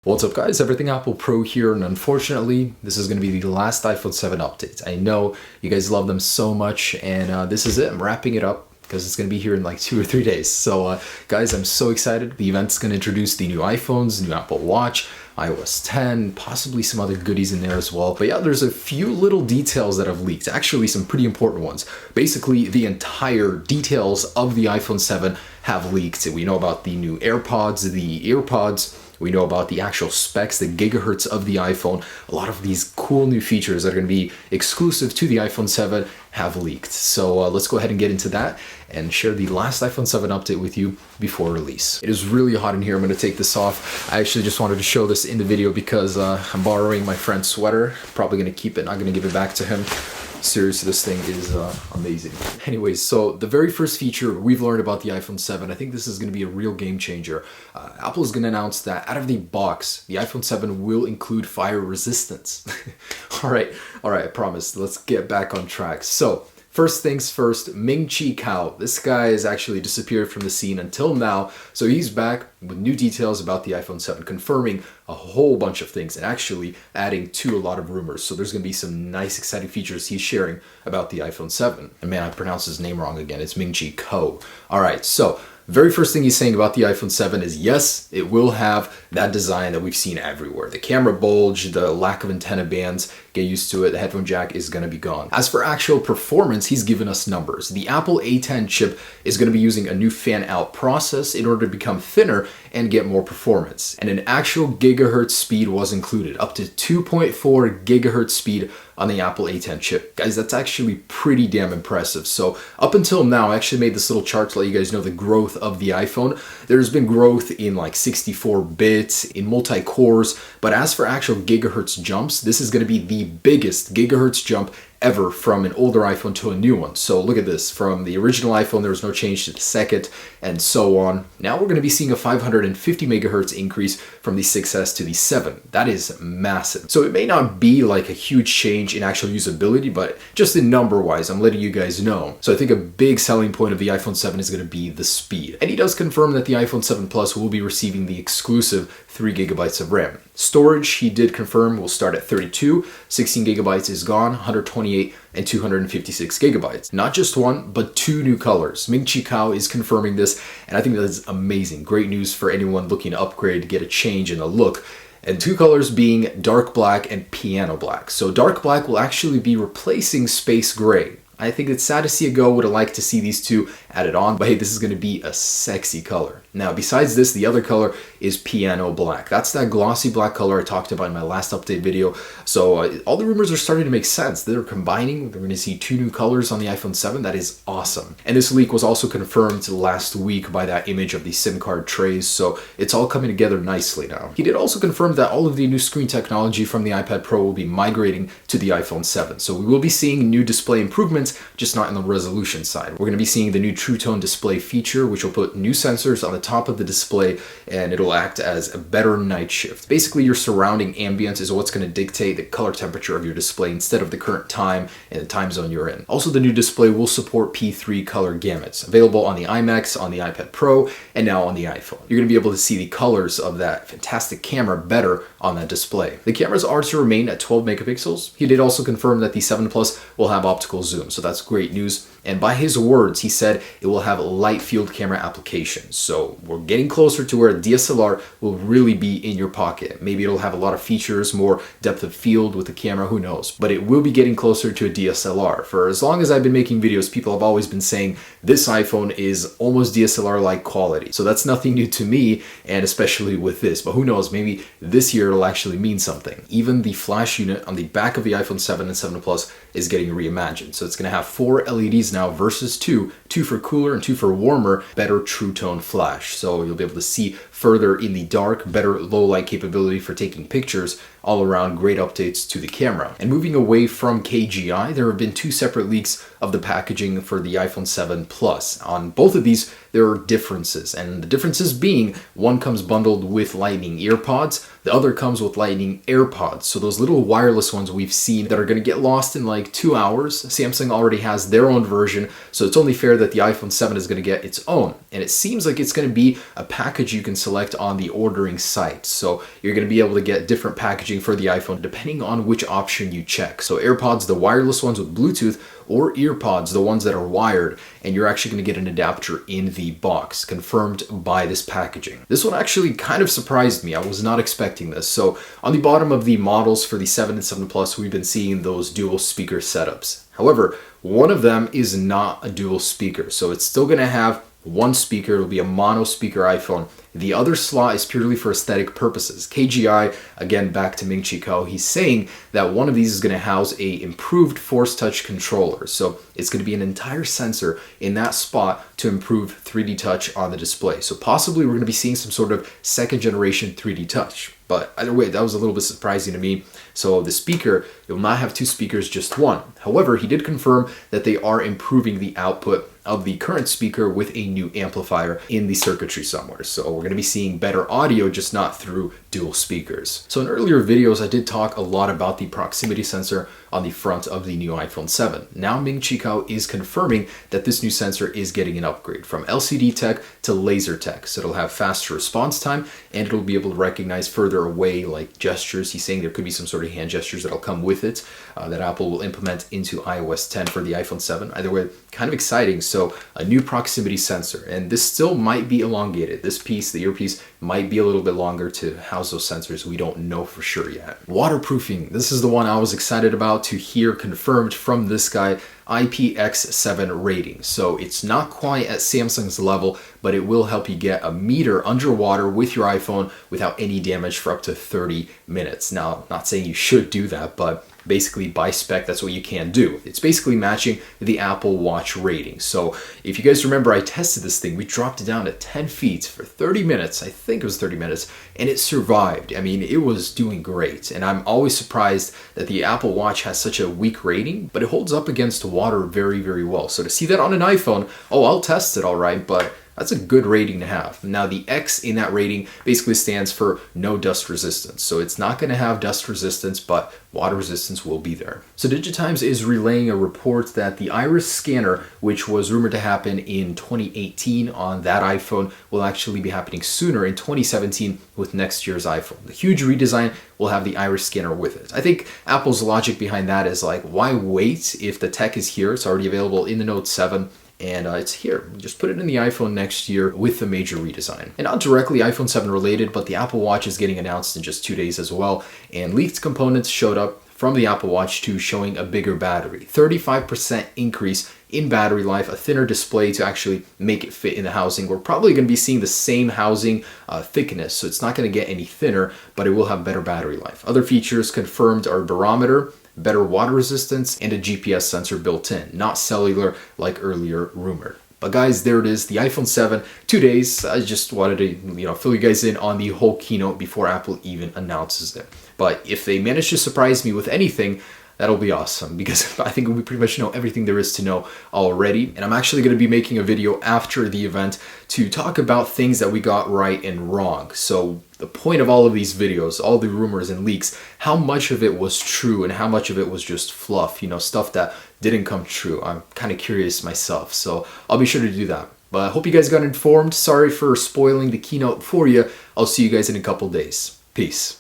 What's up guys, Everything Apple Pro here, and unfortunately this is going to be the last iPhone 7 update. I know you guys love them so much, and this is it. I'm wrapping it up because it's going to be here in like 2 or 3 days. So guys, I'm so excited. The event's going to introduce the new iPhones, new Apple Watch, iOS 10, possibly some other goodies in there as well. But yeah, there's a few little details that have leaked, actually some pretty important ones. Basically, the entire details of the iPhone 7 have leaked. We know about the new AirPods, the EarPods. We know about the actual specs, the gigahertz of the iPhone. A lot of these cool new features that are going to be exclusive to the iPhone 7 have leaked. So let's go ahead and get into that and share the last iPhone 7 update with you before release. It is really hot in here. I'm going to take this off. I actually just wanted to show this in the video because I'm borrowing my friend's sweater. Probably going to keep it, not going to give it back to him. Seriously, this thing is amazing. Anyways, so the very first feature we've learned about the iPhone 7, I think this is going to be a real game changer. Apple is going to announce that out of the box, the iPhone 7 will include fire resistance. All right, I promise. Let's get back on track. So, first things first, Ming-Chi Kao. This guy has actually disappeared from the scene until now, so he's back with new details about the iPhone 7, confirming a whole bunch of things and actually adding to a lot of rumors. So there's going to be some nice, exciting features he's sharing about the iPhone 7. And man, I pronounced his name wrong again. It's Ming-Chi Kao. All right, so very first thing he's saying about the iPhone 7 is yes, it will have that design that we've seen everywhere. The camera bulge, the lack of antenna bands, get used to it. The headphone jack is going to be gone. As for actual performance, he's given us numbers. The Apple A10 chip is going to be using a new fan-out process in order to become thinner and get more performance. And an actual gigahertz speed was included, up to 2.4 gigahertz speed on the Apple A10 chip. Guys, that's actually pretty damn impressive. So up until now, I actually made this little chart to let you guys know the growth of the iPhone. There's been growth in like 64 bits, in multi-cores, but as for actual gigahertz jumps, this is going to be the biggest gigahertz jump ever from an older iPhone to a new one. So look at this, from the original iPhone there was no change to the second, and so on. Now we're going to be seeing a 550 megahertz increase from the 6S to the 7. That is massive. So it may not be like a huge change in actual usability, but just in number wise, I'm letting you guys know. So I think a big selling point of the iPhone 7 is going to be the speed. And he does confirm that the iPhone 7 Plus will be receiving the exclusive 3 gigabytes of RAM. Storage, he did confirm, will start at 32, 16 gigabytes is gone, 128 and 256 gigabytes. Not just one, but 2 new colors. Ming-Chi Kao is confirming this, and I think that is amazing. Great news for anyone looking to upgrade, to get a change in the look. And 2 colors being dark black and piano black. So dark black will actually be replacing space gray. I think it's sad to see it go. Would have liked to see these two added on, but hey, this is going to be a sexy color. Now, besides this, the other color is piano black. That's that glossy black color I talked about in my last update video. So all the rumors are starting to make sense. They're combining. We're going to see 2 new colors on the iPhone 7. That is awesome. And this leak was also confirmed last week by that image of the SIM card trays. So it's all coming together nicely now. He did also confirm that all of the new screen technology from the iPad Pro will be migrating to the iPhone 7. So we will be seeing new display improvements, just not in the resolution side. We're going to be seeing the new True Tone display feature, which will put new sensors on the top of the display, and it'll act as a better night shift. Basically, your surrounding ambience is what's going to dictate the color temperature of your display instead of the current time and the time zone you're in. Also, the new display will support P3 color gamuts, available on the iMac, on the iPad Pro, and now on the iPhone. You're going to be able to see the colors of that fantastic camera better on that display. The cameras are to remain at 12 megapixels. He did also confirm that the 7 Plus will have optical zoom, so that's great news. And by his words, he said it will have light field camera applications. So we're getting closer to where a DSLR will really be in your pocket. Maybe it'll have a lot of features, more depth of field with the camera, who knows. But it will be getting closer to a DSLR. For as long as I've been making videos, people have always been saying this iPhone is almost DSLR-like quality. So that's nothing new to me, and especially with this. But who knows, maybe this year it'll actually mean something. Even the flash unit on the back of the iPhone 7 and 7 Plus is getting reimagined. So it's going to have 4 LEDs now versus 2 for cooler and 2 for warmer, better True Tone flash. So you'll be able to see further in the dark, better low light capability for taking pictures, all around great updates to the camera. And moving away from KGI, there have been 2 separate leaks of the packaging for the iPhone 7 Plus. On both of these, there are differences, and the differences being one comes bundled with Lightning EarPods, the other comes with Lightning AirPods. So those little wireless ones we've seen that are going to get lost in like 2 hours. Samsung already has their own version, so it's only fair that the iPhone 7 is going to get its own, and it seems like it's going to be a package you can select on the ordering site. So you're going to be able to get different packaging for the iPhone depending on which option you check. So AirPods, the wireless ones with Bluetooth, or EarPods, the ones that are wired, and you're actually going to get an adapter in the box, confirmed by this packaging. This one actually kind of surprised me. I was not expecting this. So on the bottom of the models for the 7 and 7 Plus, we've been seeing those dual speaker setups. However, one of them is not a dual speaker, so it's still going to have one speaker. It'll be a mono speaker iPhone. The other slot is purely for aesthetic purposes. KGI, again, back to Ming-Chi Kuo, he's saying that one of these is going to house a improved Force Touch controller. So it's going to be an entire sensor in that spot to improve 3D touch on the display. So possibly we're going to be seeing some sort of second generation 3D touch. But either way, that was a little bit surprising to me. So the speaker, it will not have two speakers, just one. However, he did confirm that they are improving the output of the current speaker with a new amplifier in the circuitry somewhere. So we're going to be seeing better audio, just not through dual speakers. So in earlier videos, I did talk a lot about the proximity sensor on the front of the new iPhone 7. Now Ming-Chi Kuo is confirming that this new sensor is getting an upgrade from LCD tech to laser tech. So it'll have faster response time, and it'll be able to recognize further away like gestures. He's saying there could be some sort of hand gestures that'll come with it that Apple will implement into iOS 10 for the iPhone 7. Either way, kind of exciting. So a new proximity sensor, and this still might be elongated. This piece, the earpiece, might be a little bit longer to house those sensors. We don't know for sure yet. Waterproofing. This is the one I was excited about to hear confirmed from this guy. IPX7 rating. So it's not quite at Samsung's level, but it will help you get a meter underwater with your iPhone without any damage for up to 30 minutes. Now, not saying you should do that, but basically by spec, that's what you can do. It's basically matching the Apple Watch rating. So if you guys remember, I tested this thing. We dropped it down to 10 feet for 30 minutes. I think it was 30 minutes, and it survived. I mean, it was doing great. And I'm always surprised that the Apple Watch has such a weak rating, but it holds up against water very, very well. So to see that on an iPhone, oh, I'll test it all right, but that's a good rating to have. Now the X in that rating basically stands for no dust resistance. So it's not going to have dust resistance, but water resistance will be there. So Digitimes is relaying a report that the iris scanner, which was rumored to happen in 2018 on that iPhone, will actually be happening sooner in 2017 with next year's iPhone. The huge redesign will have the iris scanner with it. I think Apple's logic behind that is like, why wait if the tech is here? It's already available in the Note 7. And it's here. Just put it in the iPhone next year with the major redesign. And not directly iPhone 7 related, but the Apple Watch is getting announced in just 2 days as well. And leaked components showed up from the Apple Watch 2 showing a bigger battery. 35% increase in battery life, a thinner display to actually make it fit in the housing. We're probably going to be seeing the same housing thickness, so it's not going to get any thinner, but it will have better battery life. Other features confirmed are barometer, better water resistance, and a GPS sensor built in, not cellular like earlier rumored. But guys, there it is, the iPhone 7, 2 days. I just wanted to, fill you guys in on the whole keynote before Apple even announces it. But if they manage to surprise me with anything, that'll be awesome, because I think we pretty much know everything there is to know already. And I'm actually going to be making a video after the event to talk about things that we got right and wrong. So the point of all of these videos, all the rumors and leaks, how much of it was true and how much of it was just fluff, stuff that didn't come true. I'm kind of curious myself, so I'll be sure to do that. But I hope you guys got informed. Sorry for spoiling the keynote for you. I'll see you guys in a couple days. Peace.